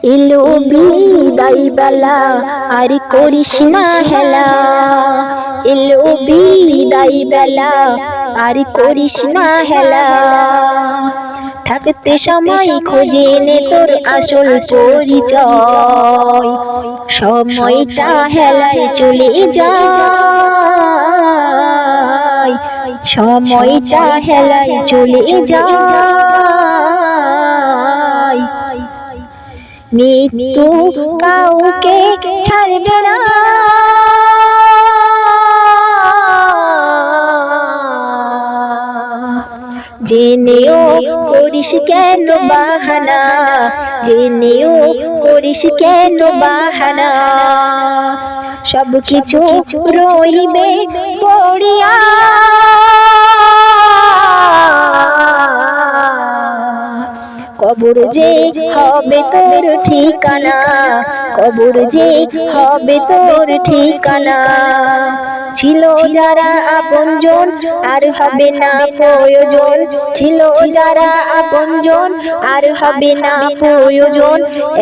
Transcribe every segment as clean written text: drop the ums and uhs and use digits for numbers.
এলো বিদায় বেলা আর করিস না হেলা, এলো বিদায় বেলা আর করিস না হেলা। থাকতে সময় খুঁজে নে তোর আসল পরিচয়, সময়টা হেলায় চলে যায়, সময়টা হেলায় চলে যায়। মৃত্যু কাউকে ছাড়বে না, জেনেও করিস কেন বাহানা, জেনেও করিস কেন বাহানা। সব কিছু রইবে পড়িয়া, কবর যে হবে তোর ঠিকানা, কবর যে হবে তোর ঠিকানা। ছিল যারা আপনজন আর হবে না প্রয়োজন, ছিল যারা আপনজন আর হবে না প্রয়োজন।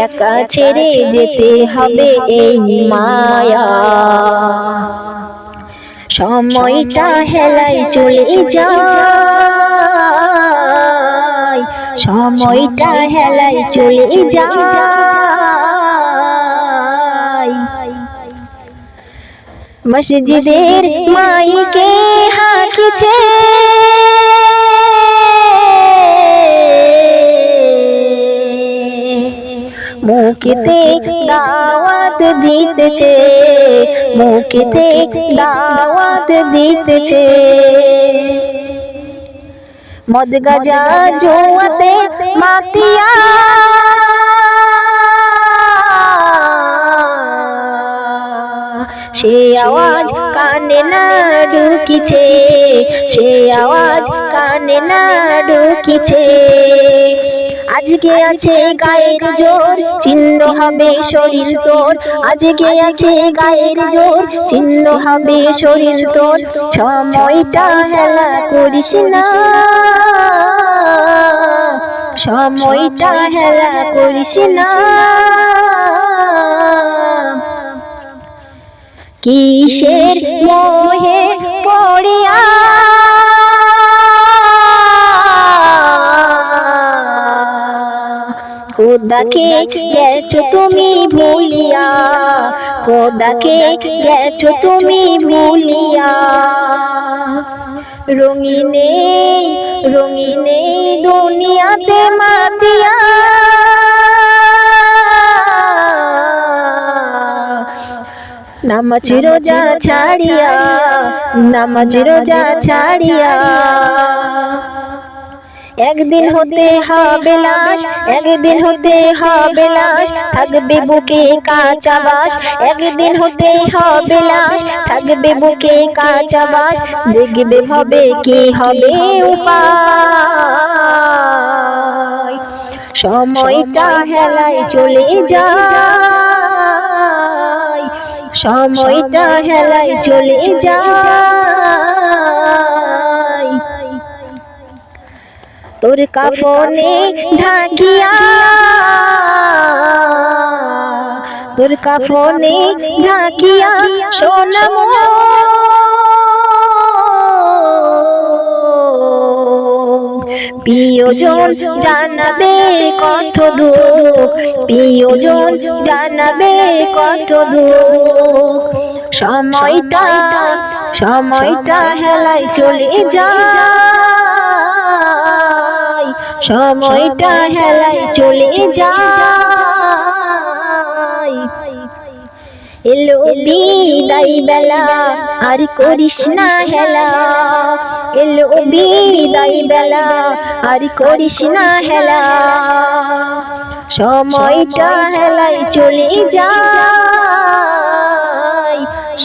একা ছেড়ে যেতে হবে এই মায়া, সময়টা হেলায় চলে যায়, সময়টা হেলায় চলে যায়। মসজিদের মাইকে হাঁকিছে, মুখেতে দাওয়াত দিতেছে, মুখেতে দাওয়াত দিতেছে। মদ গাঁজা জুয়াতে মাতিয়া, সে আওয়াজ কানে না ঢুকিছে, সে আওয়াজ কানে না ঢুকিছে। আজকে আছে গায়ের জোর, চিহ্ন হবে শরীর তোর, আজকে আছে গায়ের জোর, চিহ্ন হবে শরীর তোর। সময়টা হেলা করিস না, সময়টা হেলা করিস না। কিসের মোহে পড়িয়া খোদাকে গেছো তুমি ভুলিয়া, খোদাকে গেছো তুমি ভুলিয়া। রঙিনে রঙিনে দুনিয়াতে মাতিয়া, নামাজ রোজা ছাড়িয়া, নামাজ রোজা ছাড়িয়া। একদিন হতে হবে লাশ, একদিন হতে হবে লাশ, থাকবে বুকে কাঁচা বাস, একদিন হতে হবে লাশ, থাকবে বুকে কাঁচা বাস। দেখবে হবে কি হবে উপায়, সময়টা হেলায় চলে যায়, সময়টা হেলায় চলে যায়। তোর কাফনে ঢাকিয়া, তোর কাফনে ঢাকিয়া সোনা মন, প্রিয়জন জানাবে কত দুঃখ, প্রিয়জন জানাবে কত দুঃখ। সময়টা সময়টা হেলায় চলে যায়, সময়টা হেলায় চলে যায়। এলো বিদায় বেলা আর করিস না হেলা, এলো বিদায় বেলা আর করিস না হেলা। সময়টা হেলায় চলে যায়,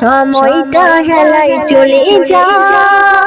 সময়টা হেলায় চলে যায়।